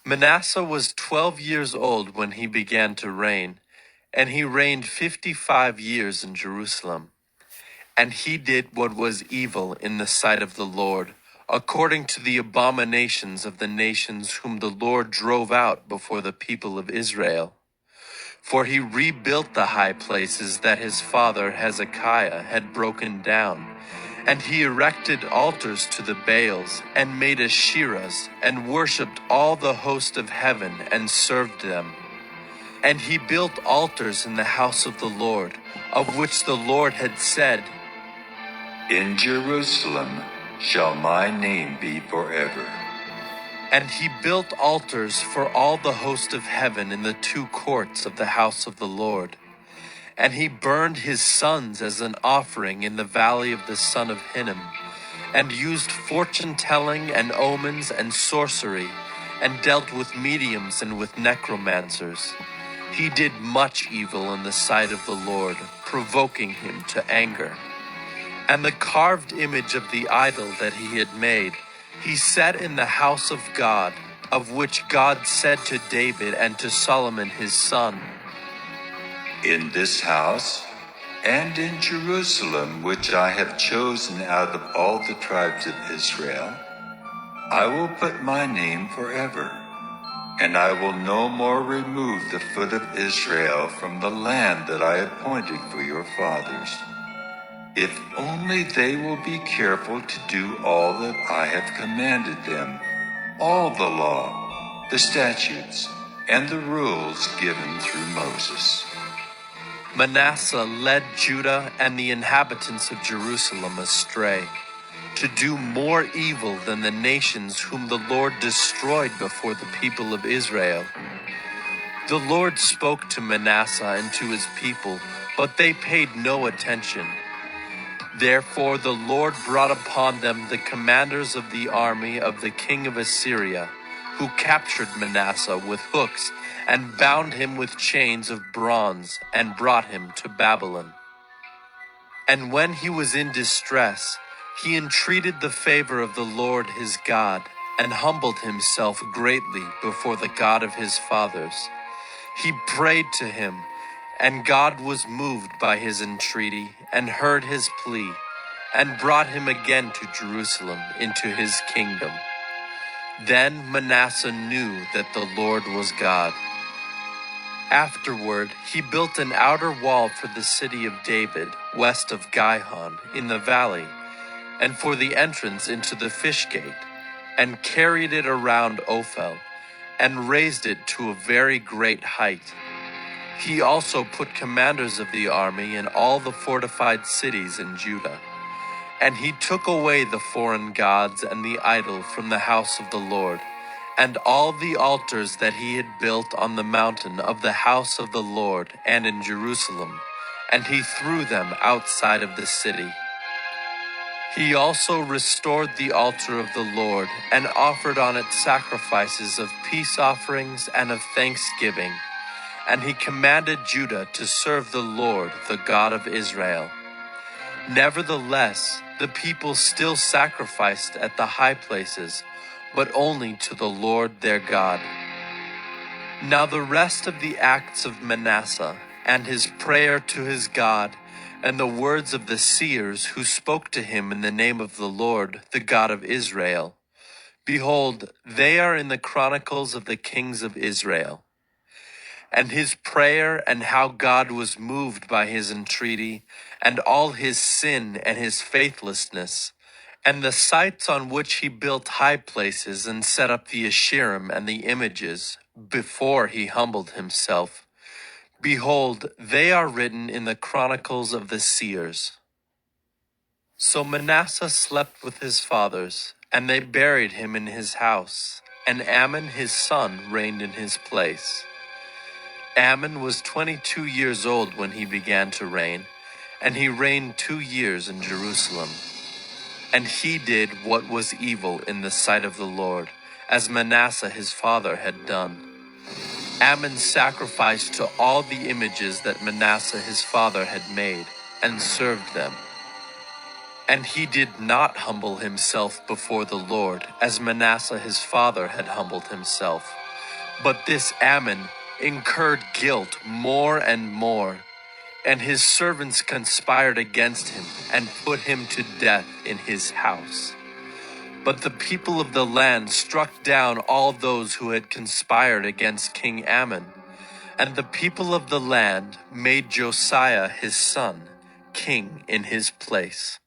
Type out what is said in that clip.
Manasseh was 12 years old when he began to reign, and he reigned 55 years in Jerusalem. And he did what was evil in the sight of the Lord, according to the abominations of the nations whom the Lord drove out before the people of Israel. For he rebuilt the high places that his father Hezekiah had broken down, and he erected altars to the Baals, and made Asherahs, and worshipped all the host of heaven, and served them. And he built altars in the house of the Lord, of which the Lord had said, In Jerusalem shall my name be forever. And he built altars for all the host of heaven in the two courts of the house of the Lord. And he burned his sons as an offering in the valley of the son of Hinnom, and used fortune-telling and omens and sorcery, and dealt with mediums and with necromancers. He did much evil in the sight of the Lord, provoking him to anger. And the carved image of the idol that he had made, he set in the house of God, of which God said to David and to Solomon his son, In this house and in Jerusalem, which I have chosen out of all the tribes of Israel, I will put my name forever, and I will no more remove the foot of Israel from the land that I appointed for your fathers, if only they will be careful to do all that I have commanded them, all the law, the statutes, and the rules given through Moses. Manasseh led Judah and the inhabitants of Jerusalem astray, to do more evil than the nations whom the Lord destroyed before the people of Israel. The Lord spoke to Manasseh and to his people, but they paid no attention. Therefore the Lord brought upon them the commanders of the army of the king of Assyria, who captured Manasseh with hooks and bound him with chains of bronze and brought him to Babylon. And when he was in distress, he entreated the favor of the Lord his God, and humbled himself greatly before the God of his fathers. He prayed to him, and God was moved by his entreaty, and heard his plea, and brought him again to Jerusalem into his kingdom. Then Manasseh knew that the Lord was God. Afterward, he built an outer wall for the city of David, west of Gihon, in the valley, and for the entrance into the fish gate, and carried it around Ophel, and raised it to a very great height. He also put commanders of the army in all the fortified cities in Judah. And he took away the foreign gods and the idol from the house of the Lord, and all the altars that he had built on the mountain of the house of the Lord and in Jerusalem, and he threw them outside of the city. He also restored the altar of the Lord, and offered on it sacrifices of peace offerings and of thanksgiving. And he commanded Judah to serve the Lord, the God of Israel. Nevertheless, the people still sacrificed at the high places, but only to the Lord their God. Now the rest of the acts of Manasseh, and his prayer to his God, and the words of the seers who spoke to him in the name of the Lord, the God of Israel, behold, they are in the chronicles of the kings of Israel. And his prayer, and how God was moved by his entreaty, and all his sin and his faithlessness, and the sites on which he built high places and set up the Asherim and the images, before he humbled himself. Behold, they are written in the chronicles of the seers. So Manasseh slept with his fathers, and they buried him in his house, and Amon his son reigned in his place. Amon was 22 years old when he began to reign, and he reigned 2 years in Jerusalem. And he did what was evil in the sight of the Lord, as Manasseh his father had done. Amon sacrificed to all the images that Manasseh his father had made, and served them. And he did not humble himself before the Lord, as Manasseh his father had humbled himself, But this Ammon incurred guilt more and more, and his servants conspired against him and put him to death in his house. But the people of the land struck down all those who had conspired against King Ammon, and the people of the land made Josiah his son king in his place.